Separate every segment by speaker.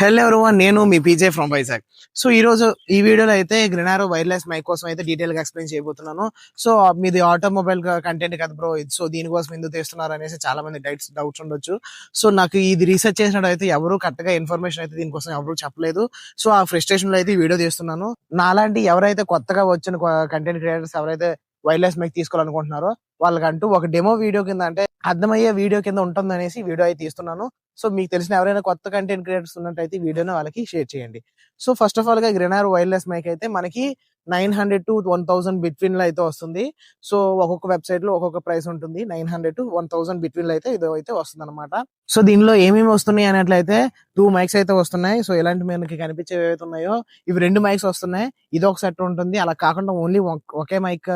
Speaker 1: Hello everyone, నేను మీ PJ from Vizag. So ఈ రోజు ఈ వీడియోలో అయితే గ్రెనారో వైర్లెస్ మైక్ కోసం అయితే డీటెయిల్ గా ఎక్స్ప్లెయిన్ చేయబోతున్నాను. సో మీది ఆటోమొబైల్ కంటెంట్ కదా బ్రో, సో దీనికోసం ఎందుకు తెస్తున్నారు అనేసి చాలా మంది డౌట్స్ ఉండొచ్చు. సో నాకు ఇది రీసెర్చ్ చేసినట్టు అయితే ఎవరు కరెక్ట్ గా ఇన్ఫర్మేషన్ అయితే దీనికోసం ఎవరు చెప్పలేదు. సో ఆ ఫ్రస్ట్రేషన్ లో అయితే ఈ వీడియో చేస్తున్నాను. నాలాంటి ఎవరైతే కొత్తగా వచ్చిన కంటెంట్ క్రియేటర్స్ ఎవరైతే వైర్లెస్ మైక్ తీసుకోవాలనుకుంటున్నారో వాళ్ళకంటూ ఒక డెమో వీడియో కింద, అంటే అర్థమయ్యే వీడియో కింద ఉంటుంది అనేసి వీడియో అయితే తీస్తున్నాను. సో మీకు తెలిసిన ఎవరైనా కొత్త కంటెంట్ క్రియేటర్స్ ఉన్నట్టయితే ఈ వీడియోని వాళ్ళకి షేర్ చేయండి. సో ఫస్ట్ ఆఫ్ ఆల్ గా గ్రెనారో వైర్లెస్ మైక్ అయితే మనకి 900 to 1000 బిట్వీన్ లో అయితే వస్తుంది. సో ఒక్కొక్క వెబ్సైట్ లో ఒక్కొక్క ప్రైస్ ఉంటుంది. 900 to 1000 బిట్వీన్ లో అయితే ఇది అయితే వస్తుంది అనమాట. సో దీనిలో ఏమేమి వస్తున్నాయి అన్నట్లయితే 2 మైక్స్ అయితే వస్తున్నాయి. సో ఇలాంటి మనకి కనిపించేవి ఏవైతే ఉన్నాయో ఇవి 2 మైక్స్ వస్తున్నాయి. ఇది ఒక సెట్ ఉంటుంది. అలా కాకుండా ఓన్లీ ఒకే మైక్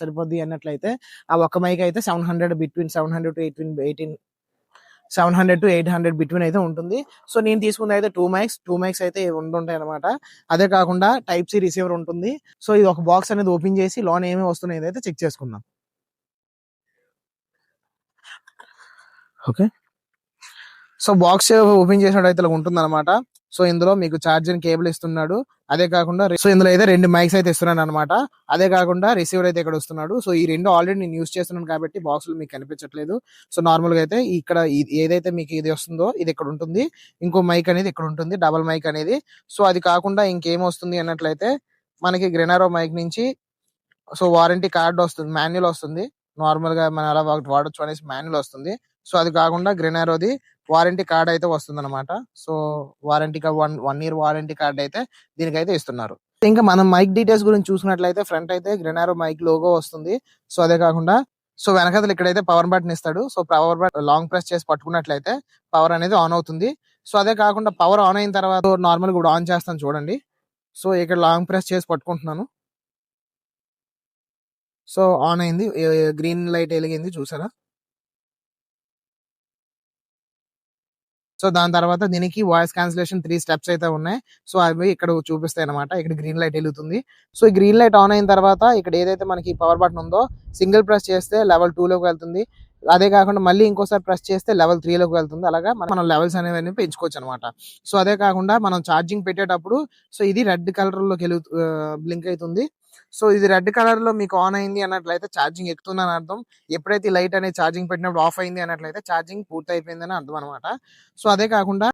Speaker 1: సరిపోద్ది అన్నట్లయితే ఆ ఒక్క మైక్ అయితే 700 బిట్వీన్ 700 to 800 బిట్వీన్ అయితే ఉంటుంది. సో నేను తీసుకున్నది అయితే టూ మైక్స్ అయితే ఉంటుంటాయి అనమాట. అదే కాకుండా టైప్ సి రిసీవర్ ఉంటుంది. సో ఇది ఒక బాక్స్ అనేది ఓపెన్ చేసి లోన్ ఏమేమి వస్తున్నాయి అయితే చెక్ చేసుకుందాం. ఓకే, సో బాక్స్ ఓపెన్ చేసినట్టయితే ఇలా ఉంటుంది అనమాట. సో ఇందులో మీకు ఛార్జింగ్ కేబుల్ ఇస్తున్నాడు. అదే కాకుండా సో ఇందులో అయితే 2 మైక్స్ అయితే ఇస్తున్నాడు అనమాట. అదే కాకుండా రిసీవర్ అయితే ఇక్కడ వస్తున్నాడు. సో ఈ రెండు ఆల్రెడీ నేను యూస్ చేస్తున్నాను కాబట్టి బాక్స్ లో మీకు కనిపించట్లేదు. సో నార్మల్ గా అయితే ఇక్కడ ఏదైతే మీకు ఇది వస్తుందో ఇది ఇక్కడ ఉంటుంది. ఇంకో మైక్ అనేది ఇక్కడ ఉంటుంది, డబల్ మైక్ అనేది. సో అది కాకుండా ఇంకేం వస్తుంది అన్నట్లయితే మనకి గ్రెనారో మైక్ నుంచి సో వారంటీ కార్డ్ వస్తుంది, మాన్యువల్ వస్తుంది. నార్మల్ గా మనం అలా వాడొచ్చు అనేసి మాన్యువల్ వస్తుంది. సో అది కాకుండా గ్రెనారోది వారంటీ కార్డ్ అయితే వస్తుంది అనమాట. So warranty one year warranty card అయితే దీనికైతే ఇస్తున్నారు. ఇంకా మనం మైక్ డీటెయిల్స్ గురించి చూసినట్లయితే ఫ్రంట్ అయితే గ్రెనారో మైక్ లోగో వస్తుంది. సో అదే కాకుండా సో వెనకాల ఇక్కడైతే పవర్ బటన్ ఇస్తాడు. So power button long press చేసి పట్టుకున్నట్లయితే పవర్ అనేది ఆన్ అవుతుంది. సో అదే కాకుండా పవర్ ఆన్ అయిన తర్వాత నార్మల్ కూడా ఆన్ చేస్తాను చూడండి. సో ఇక్కడ లాంగ్ ప్రెస్ చేసి పట్టుకుంటున్నాను. సో ఆన్ అయింది, గ్రీన్ లైట్ వెలిగింది చూసారా. సో దాని తర్వాత దీనికి వాయిస్ క్యాన్సిలేషన్ 3 స్టెప్స్ అయితే ఉన్నాయి. సో అవి ఇక్కడ చూపిస్తాయి అనమాట. ఇక్కడ గ్రీన్ లైట్ వెలుగుతుంది. సో ఈ గ్రీన్ లైట్ ఆన్ అయిన తర్వాత ఇక్కడ ఏదైతే మనకి పవర్ బటన్ ఉందో సింగిల్ ప్రెస్ చేస్తే లెవెల్ 2 లోకి వెళ్తుంది. అదే కాకుండా మళ్ళీ ఇంకోసారి ప్రెస్ చేస్తే లెవెల్ 3 లోకి వెళ్తుంది. అలాగా మనం లెవెల్స్ అనేవి పెంచుకోవచ్చు అనమాట. సో అదే కాకుండా మనం ఛార్జింగ్ పెట్టేటప్పుడు సో ఇది రెడ్ కలర్ లోకి బ్లింక్ అవుతుంది. సో ఇది రెడ్ కలర్ లో మీకు ఆన్ అయింది అన్నట్లయితే ఛార్జింగ్ ఎక్కుతుందని అర్థం. ఎప్పుడైతే లైట్ అనేది ఛార్జింగ్ పెట్టినప్పుడు ఆఫ్ అయింది అన్నట్లయితే ఛార్జింగ్ పూర్తి అయిపోయిందని అర్థం అనమాట. సో అదే కాకుండా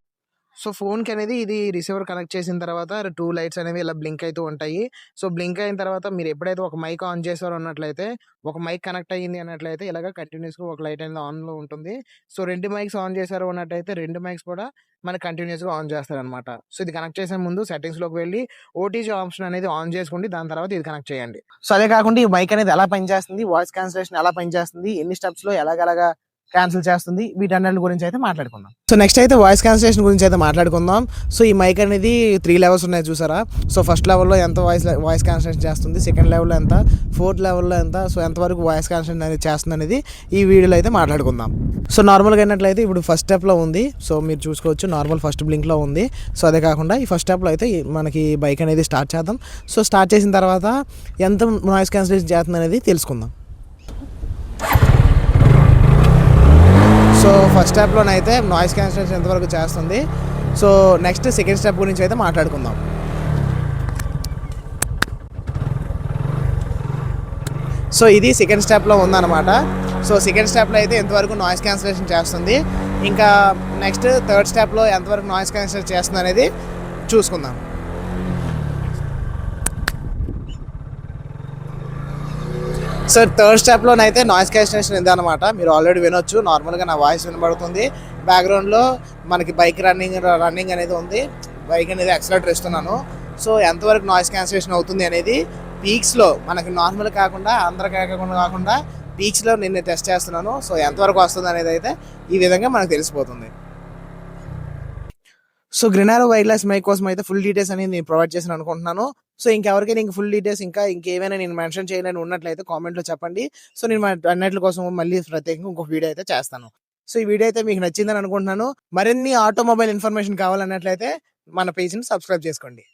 Speaker 1: సో ఫోన్ కి అనేది ఇది రిసీవర్ కనెక్ట్ చేసిన తర్వాత 2 లైట్స్ అనేవి ఇలా బ్లింక్ అవుతూ ఉంటాయి. సో బ్లింక్ అయిన తర్వాత మీరు ఎప్పుడైతే ఒక మైక్ ఆన్ చేశారో అన్నట్లయితే ఒక మైక్ కనెక్ట్ అయ్యింది అన్నట్లయితే ఇలాగ కంటిన్యూస్ గా ఒక లైట్ అనేది ఆన్ లో ఉంటుంది. సో 2 మైక్స్ ఆన్ చేశారు అన్నట్లయితే 2 మైక్స్ కూడా మనకి కంటిన్యూస్ గా ఆన్ చేస్తారు అనమాట. సో ఇది కనెక్ట్ చేసే ముందు సెట్టింగ్స్ లోకి వెళ్ళి ఓటీజీ ఆప్షన్ అనేది ఆన్ చేసుకోండి. దాని తర్వాత ఇది కనెక్ట్ చేయండి. సో అదే కాకుండా ఈ మైక్ అనేది ఎలా పనిచేస్తుంది, వాయిస్ క్యాన్సిలేషన్ ఎలా పనిచేస్తుంది, ఎన్ని స్టెప్స్ లో ఎలాగలాగా క్యాన్సిల్ చేస్తుంది, వీటన్నిటి గురించి అయితే మాట్లాడుకుందాం. సో నెక్స్ట్ అయితే వాయిస్ క్యాన్సిలేషన్ గురించి అయితే మాట్లాడుకుందాం. సో ఈ మైక్ అనేది 3 లెవెల్స్ ఉన్నాయి చూసారా. సో ఫస్ట్ లెవెల్లో ఎంత వాయిస్ క్యాన్సిలేషన్ చేస్తుంది, సెకండ్ లెవెల్లో ఎంత, ఫోర్త్ లెవెల్లో ఎంత, సో ఎంతవరకు వాయిస్ క్యాన్సిలేషన్ అనేది చేస్తుంది అనేది ఈ వీడియోలో అయితే మాట్లాడుకుందాం. సో నార్మల్గా అయినట్లయితే ఇప్పుడు ఫస్ట్ స్టెప్లో ఉంది. సో మీరు చూసుకోవచ్చు నార్మల్ ఫస్ట్ బ్లింక్లో ఉంది. సో అదే కాకుండా ఈ ఫస్ట్ స్టెప్లో అయితే మనకి బైక్ అనేది స్టార్ట్ చేద్దాం. సో స్టార్ట్ చేసిన తర్వాత ఎంత వాయిస్ క్యాన్సిలేషన్ చేస్తుంది అనేది తెలుసుకుందాం. సో ఫస్ట్ స్టెప్లోనైతే నాయిస్ క్యాన్సిలేషన్ ఎంతవరకు చేస్తుంది. సో నెక్స్ట్ సెకండ్ స్టెప్ గురించి అయితే మాట్లాడుకుందాం. సో ఇది సెకండ్ స్టెప్లో ఉందన్నమాట. సో సెకండ్ స్టెప్లో అయితే ఎంతవరకు నాయిస్ క్యాన్సిలేషన్ చేస్తుంది, ఇంకా నెక్స్ట్ థర్డ్ స్టెప్లో ఎంతవరకు నాయిస్ క్యాన్సిలేషన్ చేస్తుంది అనేది చూసుకుందాం. సో థర్డ్ స్టెప్లోనైతే నాయిస్ క్యాన్సిలేషన్ ఇదనమాట. మీరు ఆల్రెడీ వినొచ్చు, నార్మల్గా నా వాయిస్ వినబడుతుంది. బ్యాక్గ్రౌండ్లో మనకి బైక్ రన్నింగ్ అనేది ఉంది. బైక్ అనేది యాక్సిలరేటర్ ఇస్తున్నాను. సో ఎంతవరకు నాయిస్ క్యాన్సిలేషన్ అవుతుంది అనేది పీక్స్లో మనకి నార్మల్ కాకుండా కాకుండా పీక్స్లో నేను టెస్ట్ చేస్తున్నాను. సో ఎంతవరకు వస్తుంది అనేది అయితే ఈ విధంగా మనకు తెలిసిపోతుంది. సో గ్రెనారో వైర్లెస్ మైక్ కోసం అయితే ఫుల్ డీటెయిల్స్ అనేది నేను ప్రొవైడ్ చేసిన అనుకుంటున్నాను. సో ఇంకెవరికైనా ఇంక ఫుల్ డీటెయిల్స్ ఇంకేమైనా నేను మెన్షన్ చేయాలని ఉన్నట్లయితే కామెంట్లో చెప్పండి. సో నేను అన్నిటి కోసం మళ్ళీ ప్రత్యేకంగా ఇంకొక వీడియో అయితే చేస్తాను. సో ఈ వీడియో అయితే మీకు నచ్చిందని అనుకుంటున్నాను. మరిన్ని ఆటోమొబైల్ ఇన్ఫర్మేషన్ కావాలన్నట్లయితే మన పేజ్ని సబ్స్క్రైబ్ చేసుకోండి.